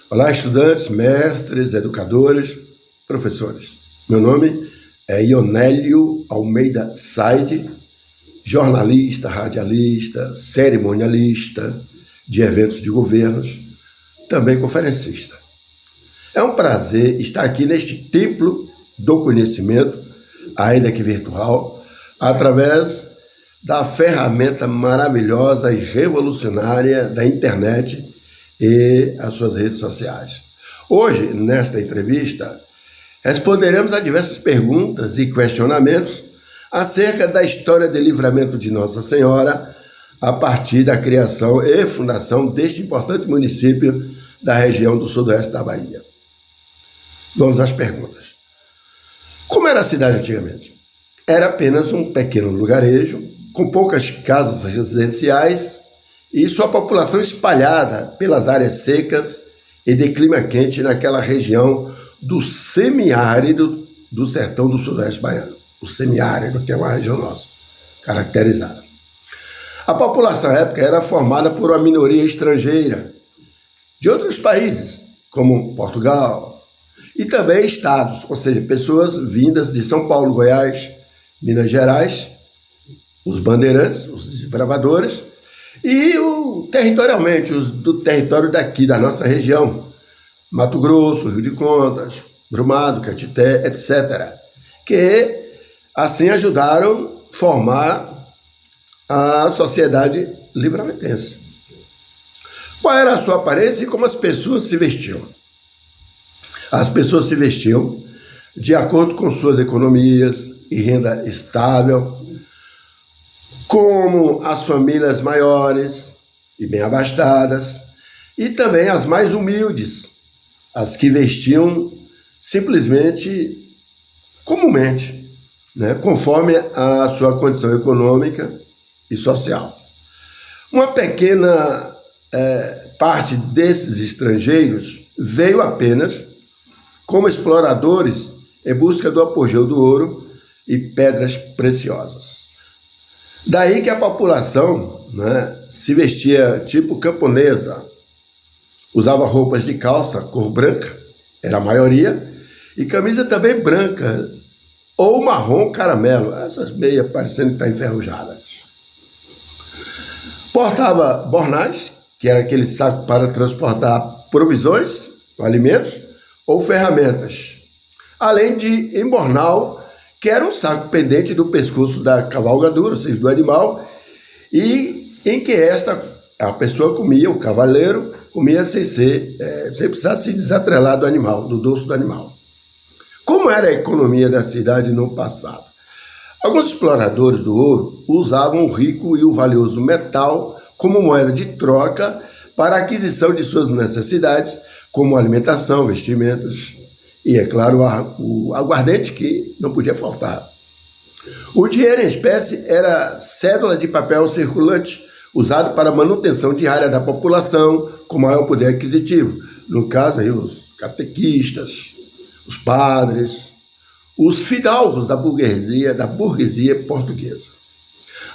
Olá, estudantes, mestres, educadores, professores. Meu nome é Ionélio Almeida Saide, jornalista, radialista, cerimonialista de eventos de governos, também conferencista. É um prazer estar aqui neste templo do conhecimento, ainda que virtual, através da ferramenta maravilhosa e revolucionária da internet e as suas redes sociais. Hoje, nesta entrevista, responderemos a diversas perguntas e questionamentos acerca da história de livramento de Nossa Senhora a partir da criação e fundação deste importante município da região do sudoeste da Bahia. Vamos às perguntas. Como era a cidade antigamente? Era apenas um pequeno lugarejo, com poucas casas residenciais e sua população espalhada pelas áreas secas e de clima quente naquela região do semiárido do sertão do sudoeste baiano. O semiárido, que é uma região nossa, caracterizada. A população à época era formada por uma minoria estrangeira de outros países, como Portugal, e também estados, ou seja, pessoas vindas de São Paulo, Goiás, Minas Gerais, os bandeirantes, os desbravadores, e territorialmente, os do território daqui, da nossa região, Mato Grosso, Rio de Contas, Brumado, Caetité, etc., que assim ajudaram a formar a sociedade livramentense. Qual era a sua aparência e como as pessoas se vestiam? As pessoas se vestiam de acordo com suas economias e renda estável, como as famílias maiores e bem abastadas, e também as mais humildes, as que vestiam simplesmente comumente, conforme a sua condição econômica e social. Uma pequena parte desses estrangeiros veio apenas como exploradores em busca do apogeu do ouro e pedras preciosas. Daí que a população se vestia tipo camponesa, usava roupas de calça cor branca, era a maioria, e camisa também branca, ou marrom caramelo, essas meias parecendo que estão enferrujadas. Portava bornais, que era aquele saco para transportar provisões, alimentos, ou ferramentas, além de embornal, que era um saco pendente do pescoço da cavalgadura, ou seja, do animal, e em que a pessoa comia, o cavaleiro comia sem precisar se desatrelar do animal, do dorso do animal. Como era a economia da cidade no passado? Alguns exploradores do ouro usavam o rico e o valioso metal como moeda de troca para a aquisição de suas necessidades, como alimentação, vestimentas e, é claro, o aguardente, que não podia faltar. O dinheiro em espécie era cédula de papel circulante, usado para a manutenção diária da população com maior poder aquisitivo. No caso, aí, os catequistas, os padres, os fidalgos da burguesia portuguesa.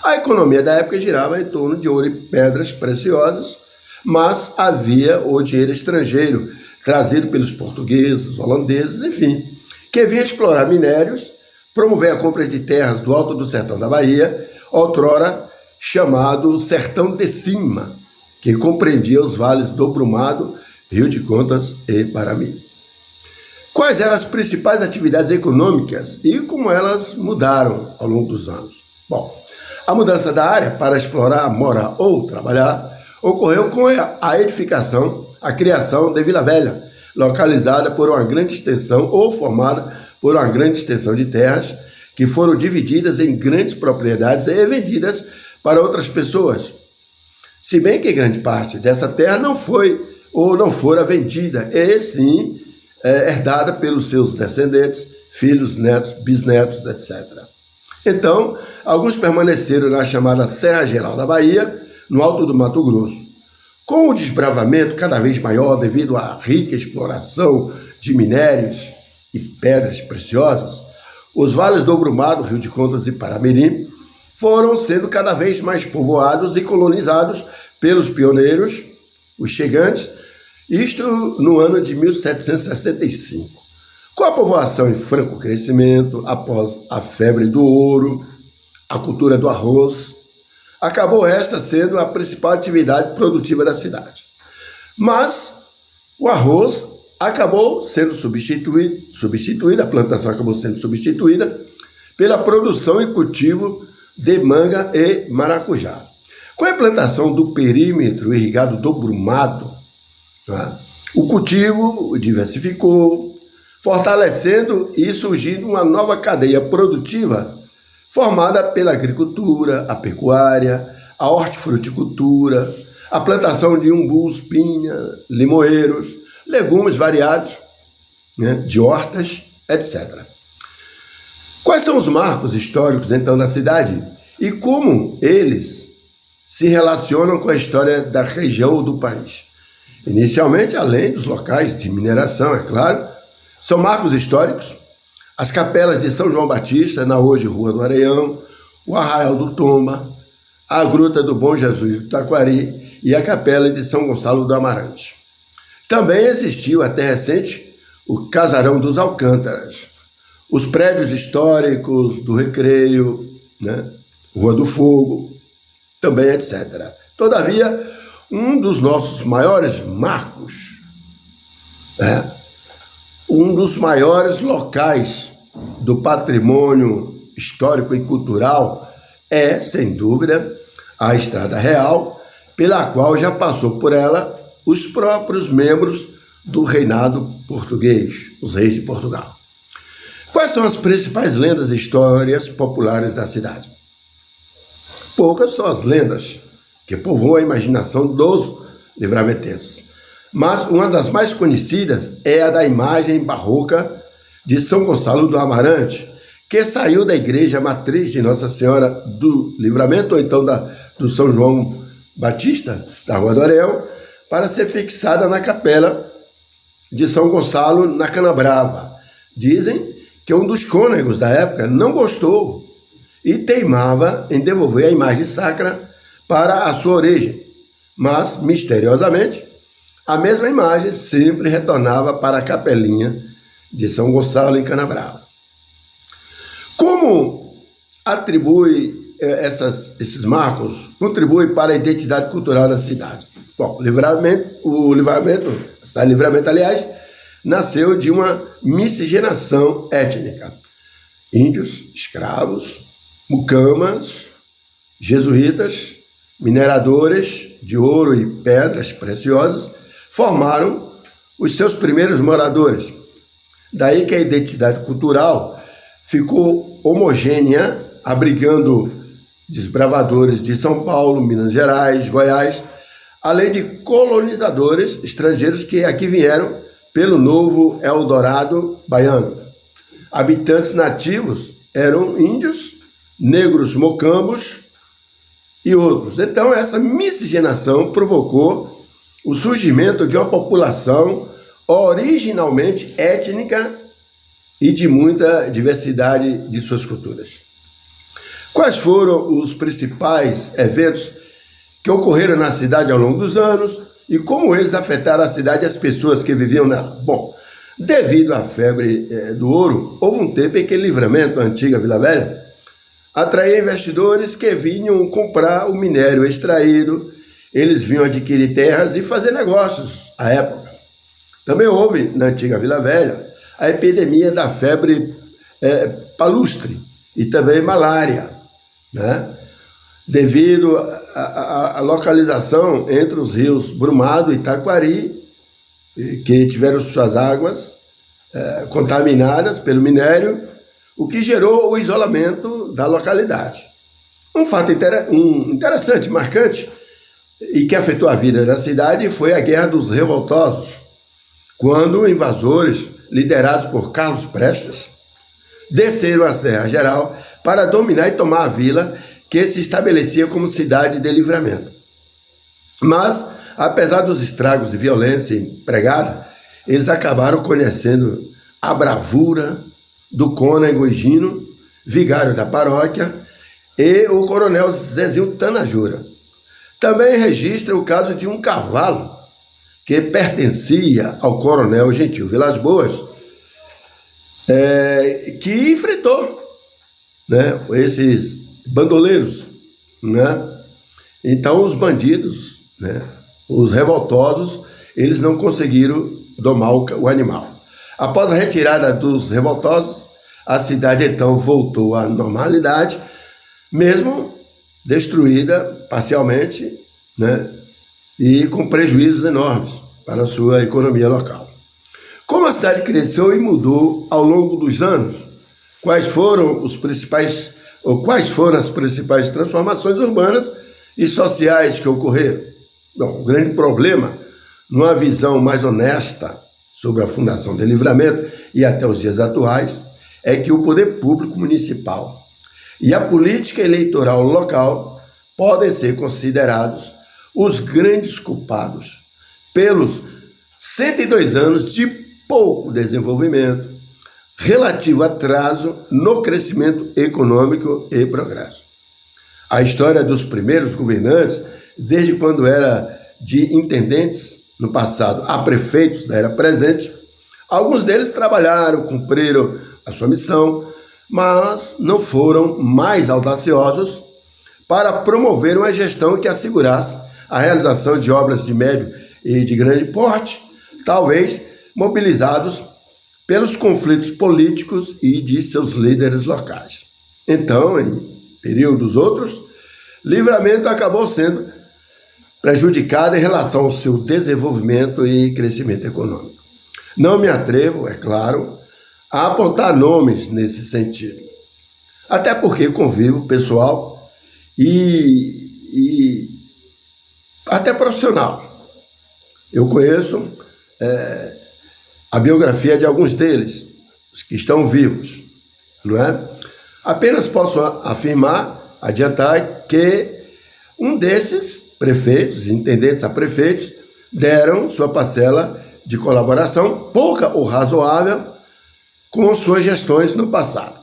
A economia da época girava em torno de ouro e pedras preciosas, mas havia o dinheiro estrangeiro, trazido pelos portugueses, holandeses, enfim, que vinha explorar minérios, promover a compra de terras do alto do sertão da Bahia, outrora chamado Sertão de Cima, que compreendia os vales do Brumado, Rio de Contas e Paramirim. Quais eram as principais atividades econômicas e como elas mudaram ao longo dos anos? Bom, a mudança da área para explorar, morar ou trabalhar ocorreu com a edificação, a criação de Vila Velha, localizada por uma grande extensão ou formada por uma grande extensão de terras que foram divididas em grandes propriedades e vendidas para outras pessoas. Se bem que grande parte dessa terra não foi ou não fora vendida, e sim herdada pelos seus descendentes, filhos, netos, bisnetos, etc. Então, alguns permaneceram na chamada Serra Geral da Bahia, no alto do Mato Grosso. Com o desbravamento cada vez maior devido à rica exploração de minérios e pedras preciosas, os vales do Brumado, Rio de Contas e Paramirim foram sendo cada vez mais povoados e colonizados pelos pioneiros, os chegantes, Isto no ano de 1765. Com a povoação em franco crescimento, após a febre do ouro, a cultura do arroz, acabou esta sendo a principal atividade produtiva da cidade. Mas o arroz acabou sendo substituído, a plantação acabou sendo substituída pela produção e cultivo de manga e maracujá. Com a implantação do perímetro irrigado do Brumado, o cultivo diversificou, fortalecendo e surgindo uma nova cadeia produtiva formada pela agricultura, a pecuária, a hortifruticultura, a plantação de umbus, pinha, limoeiros, legumes variados, de hortas, etc. Quais são os marcos históricos, então, da cidade e como eles se relacionam com a história da região ou do país? Inicialmente, além dos locais de mineração, é claro, são marcos históricos as capelas de São João Batista, na hoje Rua do Areião, o Arraial do Tomba, a Gruta do Bom Jesus do Taquari e a Capela de São Gonçalo do Amarante. Também existiu, até recente, o Casarão dos Alcântaras, os prédios históricos do Recreio, Rua do Fogo, também etc. Todavia, um dos nossos maiores marcos, um dos maiores locais do patrimônio histórico e cultural é, sem dúvida, a Estrada Real, pela qual já passou por ela os próprios membros do reinado português, os reis de Portugal. Quais são as principais lendas e histórias populares da cidade? Poucas são as lendas que povoam a imaginação dos livramentenses, mas uma das mais conhecidas é a da imagem barroca de São Gonçalo do Amarante, que saiu da igreja matriz de Nossa Senhora do Livramento, ou então do São João Batista, da Rua do Areião, para ser fixada na capela de São Gonçalo, na Canabrava. Dizem que um dos cônegos da época não gostou e teimava em devolver a imagem sacra para a sua origem, mas, misteriosamente, a mesma imagem sempre retornava para a capelinha de São Gonçalo, em Canabrava. Como atribui esses marcos, contribui para a identidade cultural da cidade? Bom, a cidade de Livramento, aliás, nasceu de uma miscigenação étnica. Índios, escravos, mucamas, jesuítas, mineradores de ouro e pedras preciosas formaram os seus primeiros moradores. Daí que a identidade cultural ficou homogênea, abrigando desbravadores de São Paulo, Minas Gerais, Goiás, além de colonizadores estrangeiros que aqui vieram pelo novo Eldorado baiano. Habitantes nativos eram índios, negros mocambos e outros. Então, essa miscigenação provocou o surgimento de uma população originalmente étnica e de muita diversidade de suas culturas. Quais foram os principais eventos que ocorreram na cidade ao longo dos anos e como eles afetaram a cidade e as pessoas que viviam nela? Bom, devido à febre do ouro, houve um tempo em que Livramento, a antiga Vila Velha, atraía investidores que vinham comprar o minério extraído, eles vinham adquirir terras e fazer negócios à época. Também houve, na antiga Vila Velha, a epidemia da febre palustre e também malária, devido à localização entre os rios Brumado e Taquari, que tiveram suas águas contaminadas pelo minério, o que gerou o isolamento da localidade. Um fato interessante, marcante, e que afetou a vida da cidade foi a Guerra dos Revoltosos, quando invasores, liderados por Carlos Prestes, desceram a Serra Geral para dominar e tomar a vila que se estabelecia como cidade de Livramento. Mas, apesar dos estragos e violência empregada, eles acabaram conhecendo a bravura do cônego Higino, vigário da paróquia, e o coronel Zezinho Tanajura. Também registra o caso de um cavalo que pertencia ao coronel Gentil Vilas Boas, que enfrentou, né, esses bandoleiros, né? Então os bandidos, né, os revoltosos, eles não conseguiram domar o animal. Após a retirada dos revoltosos, a cidade então voltou à normalidade, mesmo destruída parcialmente, né, e com prejuízos enormes para a sua economia local. Como a cidade cresceu e mudou ao longo dos anos, quais foram as principais transformações urbanas e sociais que ocorreram? Bom, o grande problema, numa visão mais honesta sobre a fundação de Livramento e até os dias atuais, é que o poder público municipal e a política eleitoral local podem ser considerados os grandes culpados pelos 102 anos de pouco desenvolvimento, relativo atraso no crescimento econômico e progresso. A história dos primeiros governantes, desde quando era de intendentes no passado a prefeitos da era presente, alguns deles trabalharam, cumpriram a sua missão, mas não foram mais audaciosos para promover uma gestão que assegurasse a realização de obras de médio e de grande porte, talvez mobilizados pelos conflitos políticos e de seus líderes locais. Então, em períodos outros, Livramento acabou sendo prejudicado em relação ao seu desenvolvimento e crescimento econômico. Não me atrevo, é claro, a apontar nomes nesse sentido, até porque convivo pessoal e até profissional. Eu conheço a biografia de alguns deles, os que estão vivos, não é? Apenas posso afirmar, adiantar, que um desses prefeitos, intendentes a prefeitos, deram sua parcela de colaboração, pouca ou razoável, com suas gestões no passado.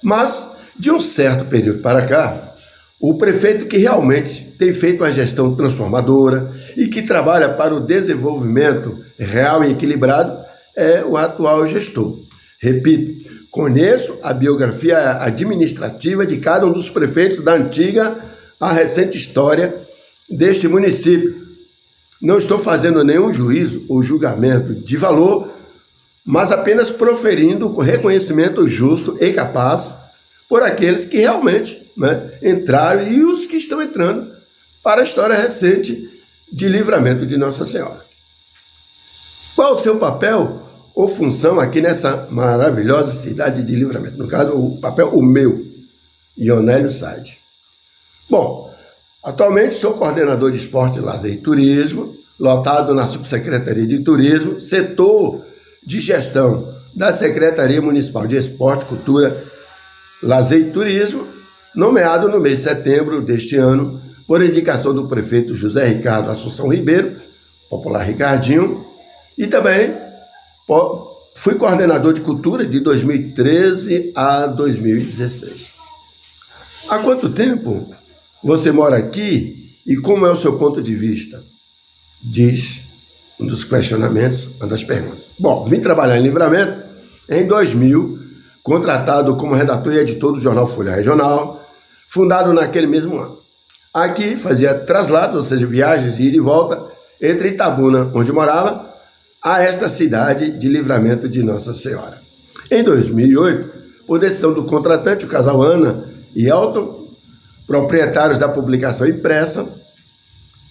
Mas, de um certo período para cá, o prefeito que realmente tem feito uma gestão transformadora e que trabalha para o desenvolvimento real e equilibrado é o atual gestor. Repito, conheço a biografia administrativa de cada um dos prefeitos da antiga à recente história deste município. Não estou fazendo nenhum juízo ou julgamento de valor, mas apenas proferindo com reconhecimento justo e capaz por aqueles que realmente, né, entraram e os que estão entrando para a história recente de Livramento de Nossa Senhora. Qual o seu papel ou função aqui nessa maravilhosa cidade de Livramento? No caso, o meu, Ionélio Said. Bom, atualmente sou coordenador de esporte, lazer e turismo, lotado na Subsecretaria de Turismo, setor de gestão da Secretaria Municipal de Esporte, Cultura, Lazer e Turismo, nomeado no mês de setembro deste ano, por indicação do prefeito José Ricardo Assunção Ribeiro, popular Ricardinho, e também fui coordenador de cultura de 2013 a 2016. Há quanto tempo você mora aqui e como é o seu ponto de vista? Diz um dos questionamentos, uma das perguntas. Bom, vim trabalhar em Livramento em 2000, contratado como redator e editor do jornal Folha Regional, fundado naquele mesmo ano. Aqui fazia traslados, ou seja, viagens de ida e volta, entre Itabuna, onde morava, a esta cidade de Livramento de Nossa Senhora. Em 2008, por decisão do contratante, o casal Ana e Elton, proprietários da publicação impressa,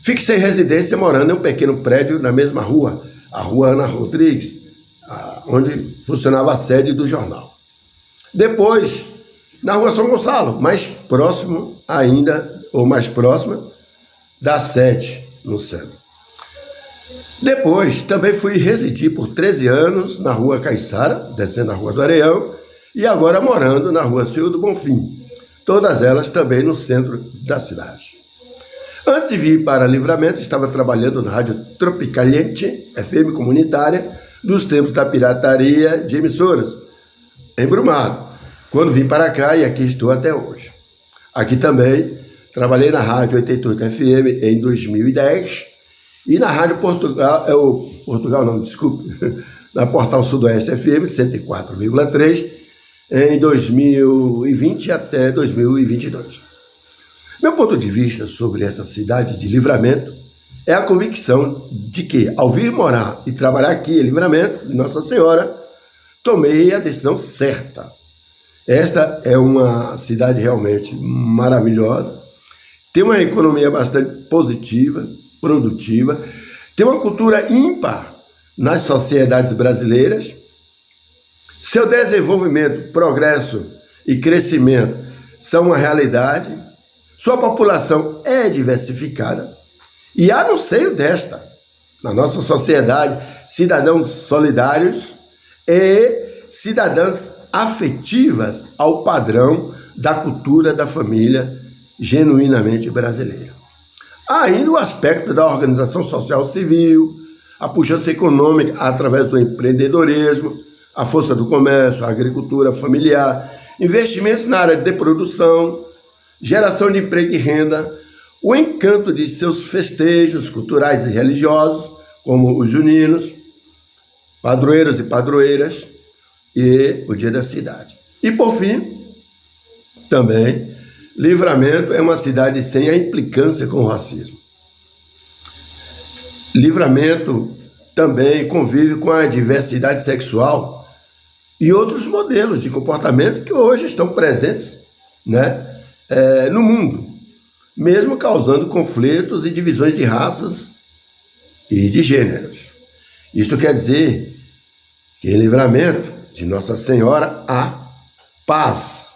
fixei residência morando em um pequeno prédio na mesma rua, a Rua Ana Rodrigues, onde funcionava a sede do jornal. Depois, na Rua São Gonçalo, mais próximo ainda, ou mais próxima, da sede, no centro. Depois, também fui residir por 13 anos na Rua Caiçara, descendo a Rua do Areião, e agora morando na Rua Senhor do Bonfim, todas elas também no centro da cidade. Antes de vir para Livramento, estava trabalhando na Rádio Tropicaliente, FM comunitária, dos tempos da pirataria de emissoras, em Brumado, quando vim para cá e aqui estou até hoje. Aqui também trabalhei na Rádio 88 FM em 2010 E na Rádio Portugal, Portugal não, desculpe, na Portal Sudoeste FM 104,3 em 2020 até 2022. Meu ponto de vista sobre essa cidade de Livramento é a convicção de que, ao vir morar e trabalhar aqui em Livramento, de Nossa Senhora, tomei a decisão certa. Esta é uma cidade realmente maravilhosa, tem uma economia bastante positiva, produtiva, tem uma cultura ímpar nas sociedades brasileiras. Seu desenvolvimento, progresso e crescimento são uma realidade. Sua população é diversificada e há no seio desta, na nossa sociedade, cidadãos solidários e cidadãs afetivas ao padrão da cultura da família genuinamente brasileira. Há ainda o aspecto da organização social civil, a pujança econômica através do empreendedorismo, a força do comércio, a agricultura familiar, investimentos na área de produção, geração de emprego e renda, o encanto de seus festejos culturais e religiosos, como os juninos, padroeiros e padroeiras, e o Dia da Cidade. E, por fim, também, Livramento é uma cidade sem a implicância com o racismo. Livramento também convive com a diversidade sexual e outros modelos de comportamento que hoje estão presentes, no mundo, mesmo causando conflitos e divisões de raças e de gêneros. Isto quer dizer que em Livramento de Nossa Senhora há paz,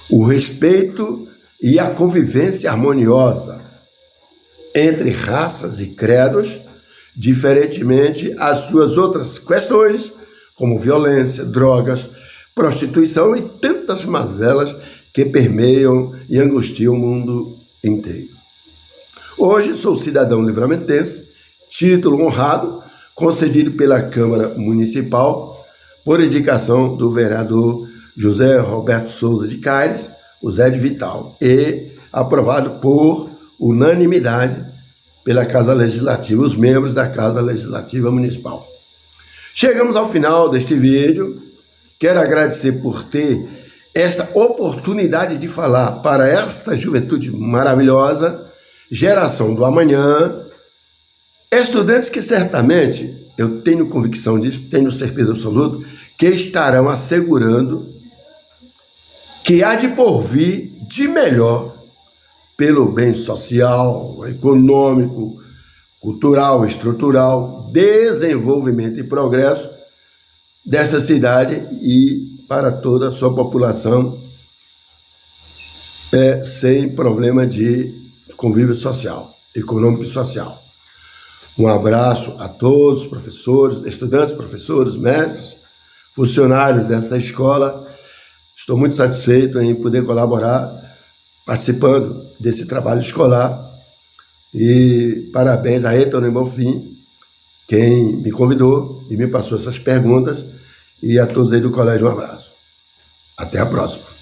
o respeito e a convivência harmoniosa entre raças e credos, diferentemente às suas outras questões, como violência, drogas, prostituição e tantas mazelas que permeiam e angustiam o mundo inteiro. Hoje sou cidadão livramentense, título honrado, concedido pela Câmara Municipal, por indicação do vereador José Roberto Souza de Caires, o Zé de Vital, e aprovado por unanimidade pela Casa Legislativa, os membros da Casa Legislativa Municipal. Chegamos ao final deste vídeo. Quero agradecer por ter esta oportunidade de falar para esta juventude maravilhosa, geração do amanhã, estudantes que certamente, eu tenho convicção disso, tenho certeza absoluta, que estarão assegurando que há de porvir de melhor pelo bem social, econômico, cultural, estrutural, desenvolvimento e progresso dessa cidade e para toda a sua população, sem problema de convívio social, econômico e social. Um abraço a todos, professores, estudantes, professores, mestres, funcionários dessa escola. Estou muito satisfeito em poder colaborar, participando desse trabalho escolar. E parabéns a Heitor Bonfim, quem me convidou e me passou essas perguntas. E a todos aí do colégio, um abraço. Até a próxima.